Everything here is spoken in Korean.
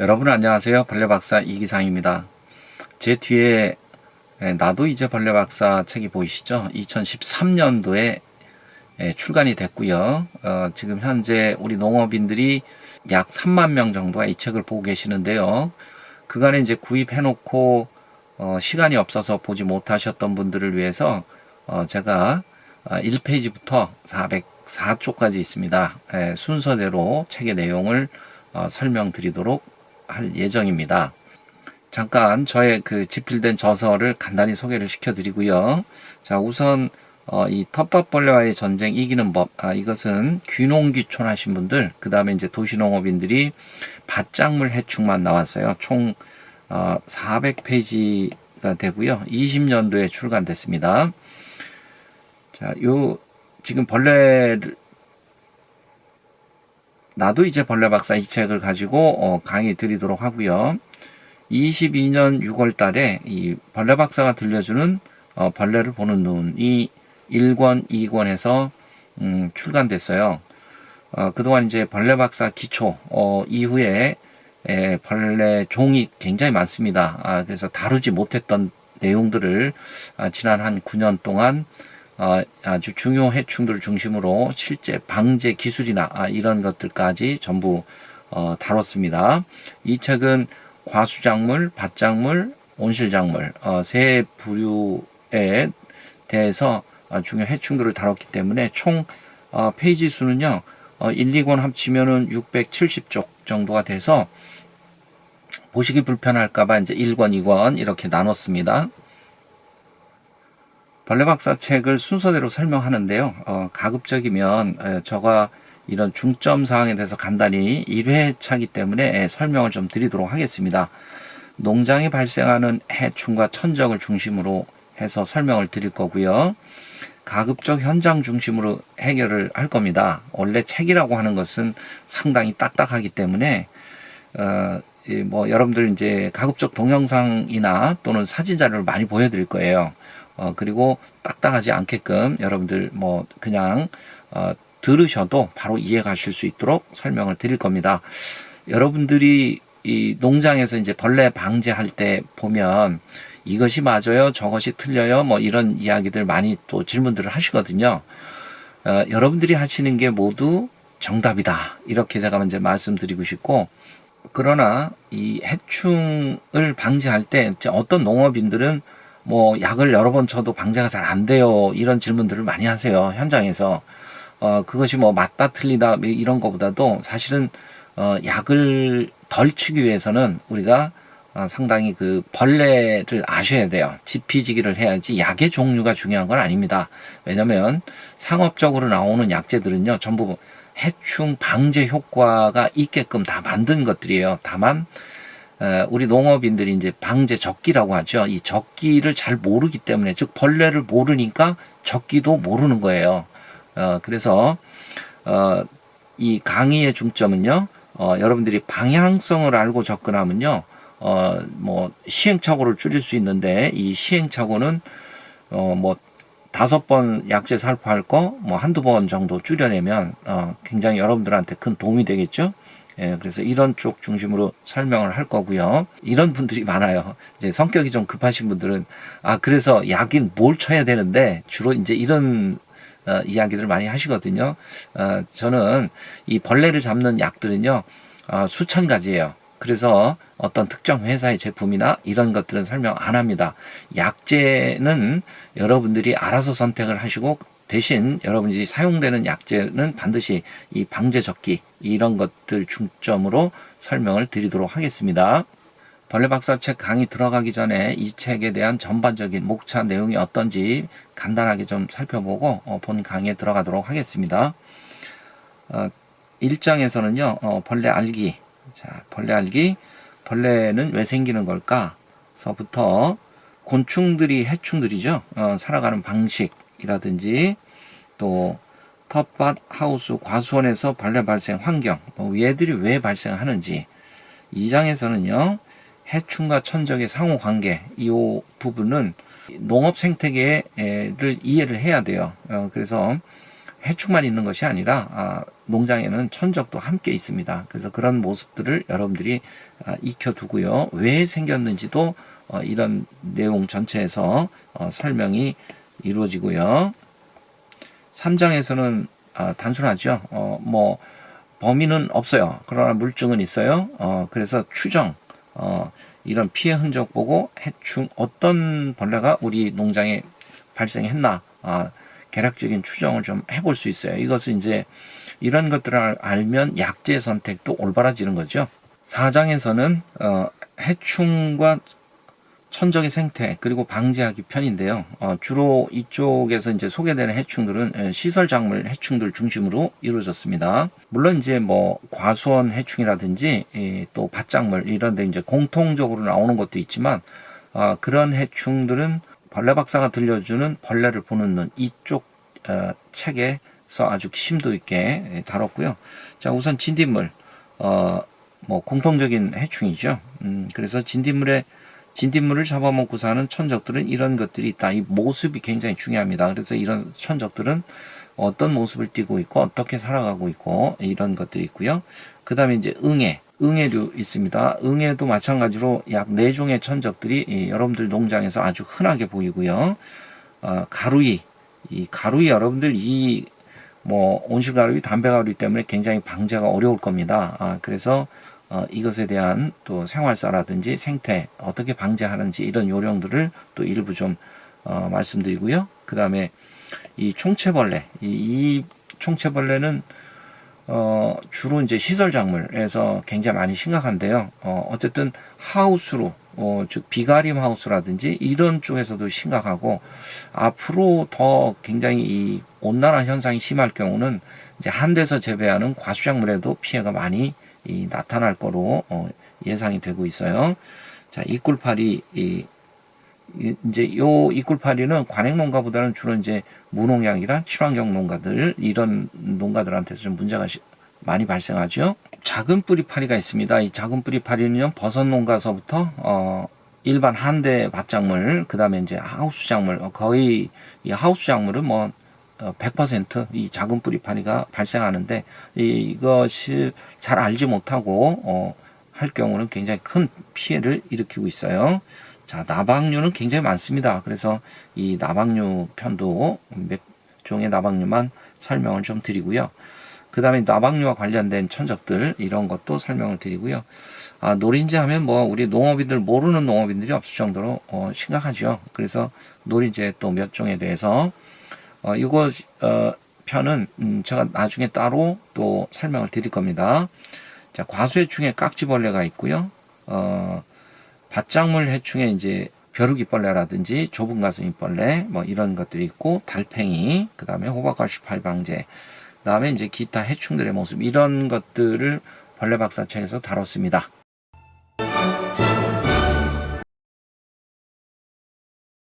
여러분 안녕하세요. 벌레박사 이기상입니다. 제 뒤에 나도 이제 벌레박사 책이 보이시죠? 2013년도에 출간이 됐고요. 지금 현재 우리 농업인들이 약 3만 명 정도가 이 책을 보고 계시는데요. 그간에 이제 구입해놓고 시간이 없어서 보지 못하셨던 분들을 위해서 제가 1페이지부터 404쪽까지 있습니다. 순서대로 책의 내용을 설명드리도록 할 예정입니다. 잠깐 저의 그 집필된 저서를 간단히 소개를 시켜드리고요. 자, 우선 이 텃밭벌레와의 전쟁 이기는 법, 이것은 귀농귀촌 하신 분들, 그 다음에 이제 도시농업인들이 밭작물 해충만 나왔어요. 총 400페이지가 되고요. 20년도에 출간됐습니다. 자, 지금 나도 이제 벌레박사 이 책을 가지고 강의 드리도록 하고요. 22년 6월 달에 이 벌레박사가 들려주는 벌레를 보는 눈이 1권, 2권에서 출간됐어요. 그동안 이제 벌레박사 기초 이후에 벌레 종이 굉장히 많습니다. 그래서 다루지 못했던 내용들을 지난 한 9년 동안 아주 중요 해충들을 중심으로 실제 방제 기술이나 이런 것들까지 전부 다뤘습니다. 이 책은 과수작물, 밭작물, 온실작물 세 부류에 대해서 중요 해충들을 다뤘기 때문에 총 페이지 수는요 1, 2권 합치면은 670쪽 정도가 돼서 보시기 불편할까봐 이제 1권, 2권 이렇게 나눴습니다. 벌레박사 책을 순서대로 설명하는데요. 가급적이면 저가 이런 중점 사항에 대해서 간단히 1회차이기 때문에 설명을 좀 드리도록 하겠습니다. 농장에 발생하는 해충과 천적을 중심으로 해서 설명을 드릴 거고요. 가급적 현장 중심으로 해결을 할 겁니다. 원래 책이라고 하는 것은 상당히 딱딱하기 때문에 뭐 여러분들 이제 가급적 동영상이나 또는 사진 자료를 많이 보여드릴 거예요. 그리고 딱딱하지 않게끔 여러분들 뭐 그냥 들으셔도 바로 이해가실 수 있도록 설명을 드릴 겁니다. 여러분들이 이 농장에서 이제 벌레 방제할 때 보면 이것이 맞아요, 저것이 틀려요, 뭐 이런 이야기들 많이 또 질문들을 하시거든요. 여러분들이 하시는 게 모두 정답이다. 이렇게 제가 먼저 말씀드리고 싶고, 그러나 이 해충을 방지할 때 어떤 농업인들은 뭐 약을 여러 번 쳐도 방제가 잘 안 돼요, 이런 질문들을 많이 하세요, 현장에서. 그것이 뭐 맞다 틀리다 이런 것보다도 사실은 약을 덜 치기 위해서는 우리가 상당히 그 벌레를 아셔야 돼요. 지피지기를 해야지 약의 종류가 중요한 건 아닙니다. 왜냐면 상업적으로 나오는 약재들은요 전부 해충 방제 효과가 있게끔 다 만든 것들이에요. 다만 우리 농업인들이 이제 방제 적기라고 하죠. 이 적기를 잘 모르기 때문에, 즉 벌레를 모르니까 적기도 모르는 거예요. 그래서 이 강의의 중점은요, 여러분들이 방향성을 알고 접근하면요, 뭐 시행착오를 줄일 수 있는데, 이 시행착오는 뭐 5번 약재 살포할 거 뭐 한두 번 정도 줄여내면 굉장히 여러분들한테 큰 도움이 되겠죠. 그래서 이런 쪽 중심으로 설명을 할 거고요. 이런 분들이 많아요. 이제 성격이 좀 급하신 분들은 그래서 약인 뭘 쳐야 되는데, 주로 이제 이런 이야기들을 많이 하시거든요. 저는 이 벌레를 잡는 약들은요 수천 가지예요. 그래서 어떤 특정 회사의 제품이나 이런 것들은 설명 안 합니다. 약재는 여러분들이 알아서 선택을 하시고, 대신 여러분들이 사용되는 약재는 반드시 이 방제적기 이런 것들 중점으로 설명을 드리도록 하겠습니다. 벌레박사 책 강의 들어가기 전에 이 책에 대한 전반적인 목차 내용이 어떤지 간단하게 좀 살펴보고 본 강의에 들어가도록 하겠습니다. 1장에서는요 벌레 알기, 자, 벌레 알기, 벌레는 왜 생기는 걸까 서부터 곤충들이 해충들이죠. 살아가는 방식이라든지 또 텃밭, 하우스, 과수원에서 벌레 발생 환경, 얘들이 왜 발생하는지. 2장에서는요 해충과 천적의 상호관계, 이 부분은 농업 생태계를 이해를 해야 돼요. 그래서 해충만 있는 것이 아니라 농장에는 천적도 함께 있습니다. 그래서 그런 모습들을 여러분들이 익혀두고요. 왜 생겼는지도 이런 내용 전체에서 설명이 이루어지고요. 3장에서는 단순하죠. 뭐 범인은 없어요. 그러나 물증은 있어요. 그래서 추정, 이런 피해 흔적 보고 해충 어떤 벌레가 우리 농장에 발생했나 개략적인 추정을 좀 해볼 수 있어요. 이것은 이제 이런 것들을 알면 약제 선택도 올바라지는 거죠. 4장에서는 해충과 천적의 생태 그리고 방지하기 편인데요. 주로 이쪽에서 이제 소개되는 해충들은 시설 작물 해충들 중심으로 이루어졌습니다. 물론 이제 뭐 과수원 해충이라든지 또 밭작물 이런 데 이제 공통적으로 나오는 것도 있지만 그런 해충들은 벌레 박사가 들려주는 벌레를 보는 눈 이쪽 책에서 아주 심도 있게 다뤘고요. 자, 우선 진딧물 뭐 공통적인 해충이죠. 그래서 진딧물을 잡아먹고 사는 천적들은 이런 것들이 있다. 이 모습이 굉장히 중요합니다. 그래서 이런 천적들은 어떤 모습을 띠고 있고 어떻게 살아가고 있고 이런 것들이 있고요. 그 다음에 이제 응애류 있습니다. 응애도 마찬가지로 약 4종의 천적들이 여러분들 농장에서 아주 흔하게 보이고요. 가루이, 이 가루이 여러분들 뭐 온실가루이, 담배가루이 때문에 굉장히 방제가 어려울 겁니다. 그래서 이것에 대한 또 생활사라든지 생태 어떻게 방제하는지 이런 요령들을 또 일부 좀 말씀드리고요. 그 다음에 이 총채벌레, 이 총채벌레는 주로 이제 시설 작물에서 굉장히 많이 심각한데요. 어쨌든 하우스로 즉 비가림 하우스라든지 이런 쪽에서도 심각하고 앞으로 더 굉장히 이 온난화 현상이 심할 경우는 이제 한 데서 재배하는 과수작물에도 피해가 많이 나타날 거로 예상이 되고 있어요. 자, 이꿀파리 이제 요 이꿀파리는 관행 농가보다는 주로 이제 무농약이나 친환경 농가들 이런 농가들한테서 좀 문제가 많이 발생하죠. 작은 뿌리파리가 있습니다. 이 작은 뿌리파리는요 버섯 농가서부터 일반 한대 밭작물 그다음에 이제 하우스 작물 거의 이 하우스 작물은 뭐 100% 작은 뿌리파리가 발생하는데 이것이 잘 알지 못하고 할 경우는 굉장히 큰 피해를 일으키고 있어요. 자, 나박류는 굉장히 많습니다. 그래서 이 나박류 편도 몇 종의 나박류만 설명을 좀 드리고요. 그 다음에 나박류와 관련된 천적들 이런 것도 설명을 드리고요. 노린재 하면 뭐 우리 농업인들 모르는 농업인들이 없을 정도로 심각하죠. 그래서 노린재 또 몇 종에 대해서 이거 편은 제가 나중에 따로 또 설명을 드릴 겁니다. 자, 과수해충에 깍지벌레가 있고요. 밭작물 해충에 이제 벼룩이벌레라든지 좁은 가슴이벌레 뭐 이런 것들이 있고 달팽이, 그 다음에 호박가시팔 방제, 그 다음에 이제 기타 해충들의 모습 이런 것들을 벌레박사 책에서 다뤘습니다.